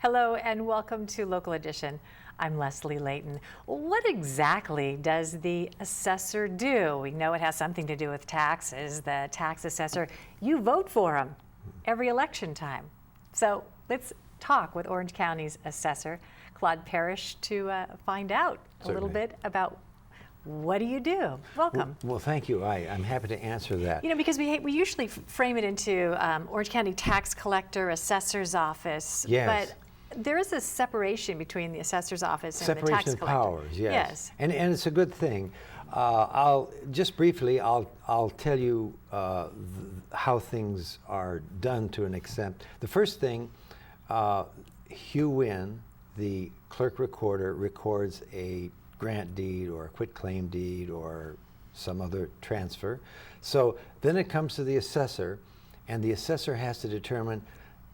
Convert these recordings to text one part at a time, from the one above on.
Hello and welcome to Local Edition. I'm Leslie Leyton. What exactly does the assessor do? We know it has something to do with taxes. The tax assessor, you vote for him every election time. So let's talk with Orange County's assessor, Claude Parrish, to find out a little bit about what do you do? Welcome. Well, thank you. I'm happy to answer that. You know, because we usually frame it into Orange County tax collector, assessor's office. Yes. But there is a separation between the assessor's office and the tax collector. Separation of powers, yes. Yes. And it's a good thing. I'll just briefly, I'll tell you how things are done to an extent. The first thing, Hugh Wynn, the clerk recorder, records a grant deed or a quitclaim deed or some other transfer. So then it comes to the assessor, and the assessor has to determine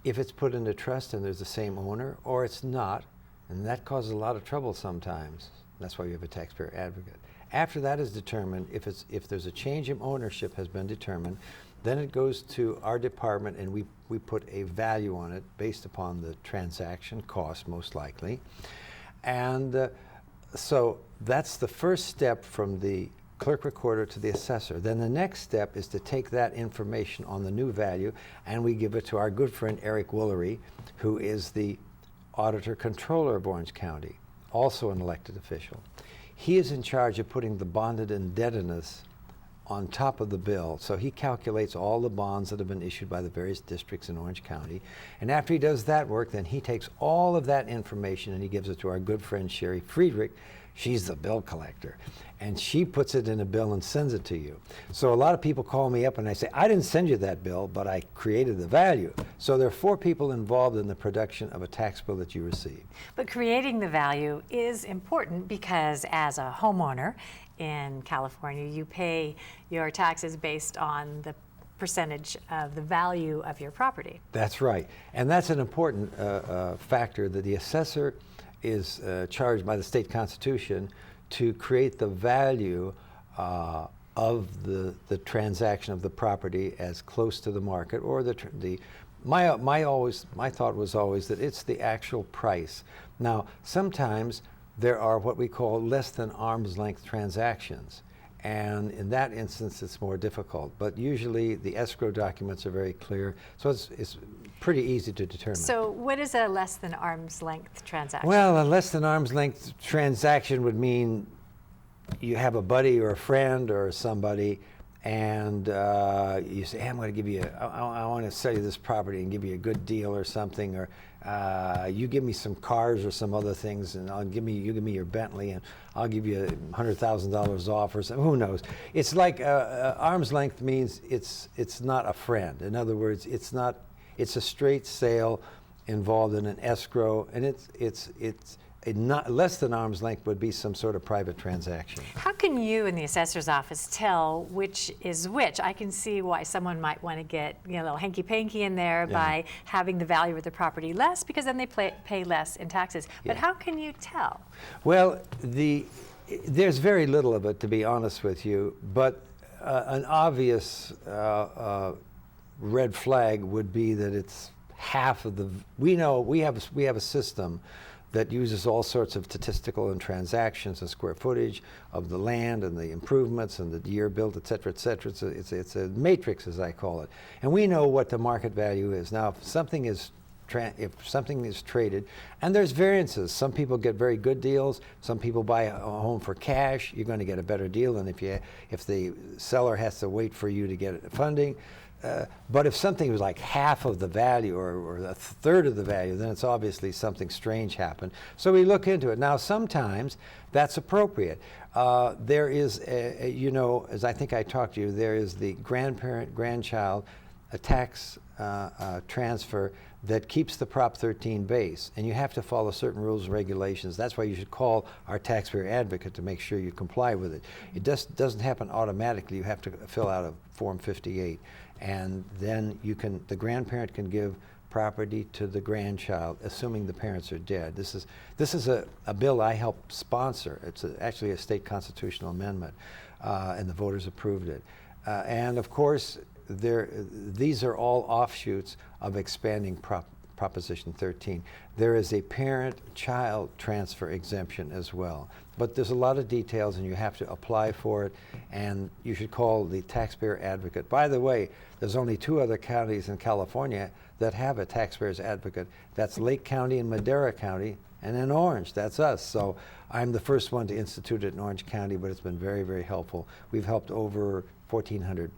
if it's put into trust and there's the same owner or it's not, and that causes a lot of trouble sometimes. That's why you have a taxpayer advocate. After that is determined, if there's a change in ownership has been determined, then it goes to our department and we put a value on it based upon the transaction cost, most likely. And so that's the first step from the clerk recorder to the assessor. Then the next step is to take that information on the new value and we give it to our good friend Eric Woolery, who is the auditor controller of Orange County, also an elected official. He is in charge of putting the bonded indebtedness on top of the bill. So he calculates all the bonds that have been issued by the various districts in Orange County. And after he does that work, then he takes all of that information and he gives it to our good friend Sherry Friedrich. She's the bill collector. And she puts it in a bill and sends it to you. So a lot of people call me up and I say, I didn't send you that bill, but I created the value. So there are 4 people involved in the production of a tax bill that you receive. But creating the value is important because as a homeowner in California, you pay your taxes based on the percentage of the value of your property. That's right. And that's an important factor, that the assessor is charged by the state constitution to create the value of the transaction of the property as close to the market, or my thought was always that it's the actual price. Now, sometimes there are what we call less than arm's length transactions. And in that instance, it's more difficult. But usually the escrow documents are very clear. So it's pretty easy to determine. So what is a less than arm's length transaction? Well, a less than arm's length transaction would mean you have a buddy or a friend or somebody, and you say, hey, I'm going to give you, I want to sell you this property and give you a good deal or something, or you give me some cars or some other things, and you give me your Bentley, and I'll give you $100,000 off or something. Who knows? It's like arm's length means it's not a friend. In other words, it's a straight sale involved in an escrow, and it's not less than arm's length would be some sort of private transaction. How can you in the assessor's office tell which is which? I can see why someone might want to get a little hanky-panky in there by having the value of the property less, because then they pay less in taxes. But how can you tell? Well, there's very little of it, to be honest with you, but an obvious red flag would be that it's half of the. We know we have a system that uses all sorts of statistical and transactions and square footage of the land and the improvements and the year built, et cetera, et cetera. It's a matrix, as I call it. And we know what the market value is. Now, if something is traded, and there's variances. Some people get very good deals. Some people buy a home for cash. You're going to get a better deal than if the seller has to wait for you to get funding. But if something was like half of the value or a third of the value, then it's obviously something strange happened. So we look into it. Now, sometimes that's appropriate. There is, as I think I talked to you, there is the grandparent-grandchild tax transfer that keeps the Prop 13 base, and you have to follow certain rules and regulations. That's why you should call our taxpayer advocate to make sure you comply with it. It doesn't happen automatically. You have to fill out a Form 58, and then the grandparent can give property to the grandchild, assuming the parents are dead. This is a bill I helped sponsor. It's actually a state constitutional amendment, and the voters approved it. And of course, these are all offshoots of expanding Proposition 13. There is a parent-child transfer exemption as well. But there's a lot of details, and you have to apply for it, and you should call the taxpayer advocate. By the way, there's only 2 other counties in California that have a taxpayer's advocate. That's Lake County and Madera County, and in Orange, that's us. So I'm the first one to institute it in Orange County, but it's been very, very helpful. We've helped over 1,400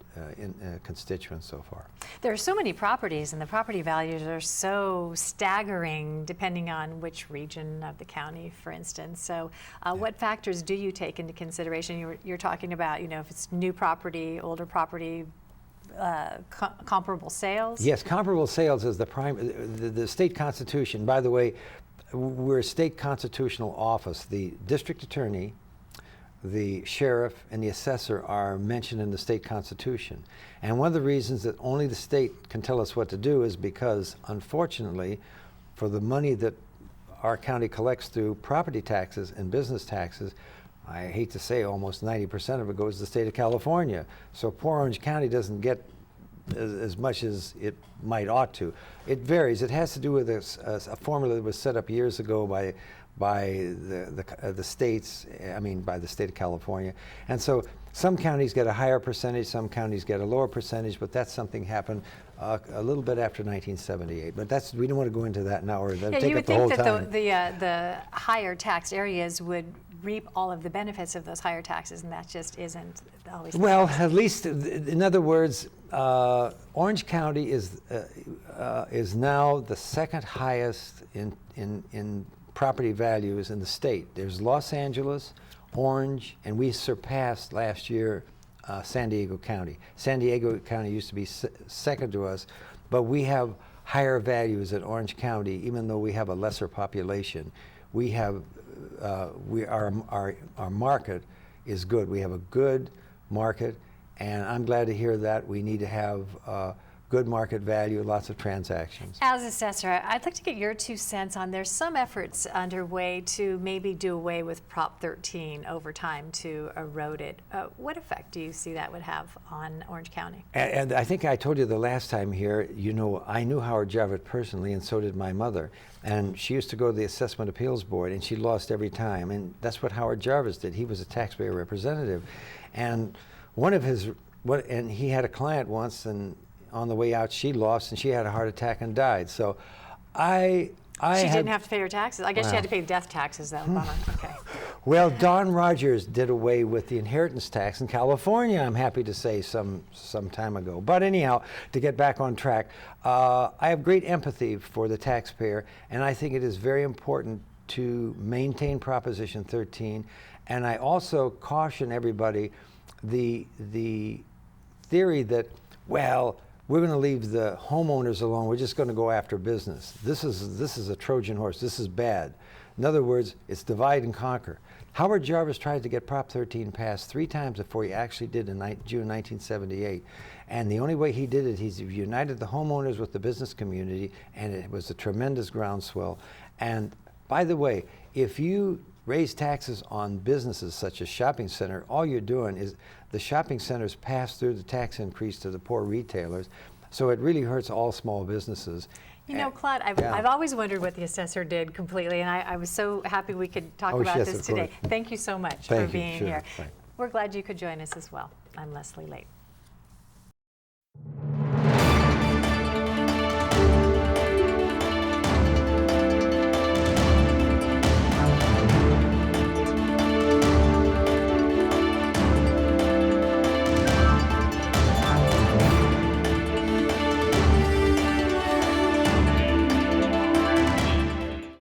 constituents so far. There are so many properties, and the property values are so staggering depending on which region of the county, for instance. So what factors do you take into consideration? You're talking about, you know, if it's new property, older property, comparable sales? Yes, comparable sales is the state constitution. By the way, we're a state constitutional office. The district attorney, the sheriff, and the assessor are mentioned in the state constitution. And one of the reasons that only the state can tell us what to do is because, unfortunately, for the money that our county collects through property taxes and business taxes, I hate to say almost 90% of it goes to the state of California. So poor Orange County doesn't get as much as it might ought to. It varies. It has to do with a formula that was set up years ago by the states, I mean by the state of California. And so some counties get a higher percentage, some counties get a lower percentage, but that's something happened a little bit after 1978. But we don't want to go into that now, or that'll take up the whole time. You would think that the higher taxed areas would reap all of the benefits of those higher taxes, and that just isn't always the case. Well, at least, in other words, Orange County is now the second highest in property values in the state. There's Los Angeles, Orange, and we surpassed last year San Diego County. San Diego County used to be second to us, but we have higher values at Orange County, even though we have a lesser population. We have our market is good. We have a good market, and I'm glad to hear that. We need to have good market value, lots of transactions. As assessor, I'd like to get your 2 cents on there's some efforts underway to maybe do away with Prop 13 over time to erode it. What effect do you see that would have on Orange County? And I think I told you the last time here, you know, I knew Howard Jarvis personally, and so did my mother. And she used to go to the Assessment Appeals Board, and she lost every time. And that's what Howard Jarvis did. He was a taxpayer representative. And and he had a client once, and on the way out, she lost, and she had a heart attack and died. So she didn't have to pay her taxes. I guess she had to pay death taxes, though. Okay. Well, Don Rogers did away with the inheritance tax in California, I'm happy to say, some time ago. But anyhow, to get back on track, I have great empathy for the taxpayer, and I think it is very important to maintain Proposition 13. And I also caution everybody the theory that, well, we're going to leave the homeowners alone. We're just going to go after business. This is a Trojan horse. This is bad. In other words, it's divide and conquer. Howard Jarvis tried to get Prop 13 passed 3 times before he actually did in June 1978. And the only way he did it, he's united the homeowners with the business community, and it was a tremendous groundswell. And by the way, if you raise taxes on businesses such as shopping center, all you're doing is the shopping centers pass through the tax increase to the poor retailers. So it really hurts all small businesses. You know, Claude, I've always wondered what the assessor did completely, and I was so happy we could talk about this today. Thank you so much for being here. We're glad you could join us as well. I'm Leslie Leyton.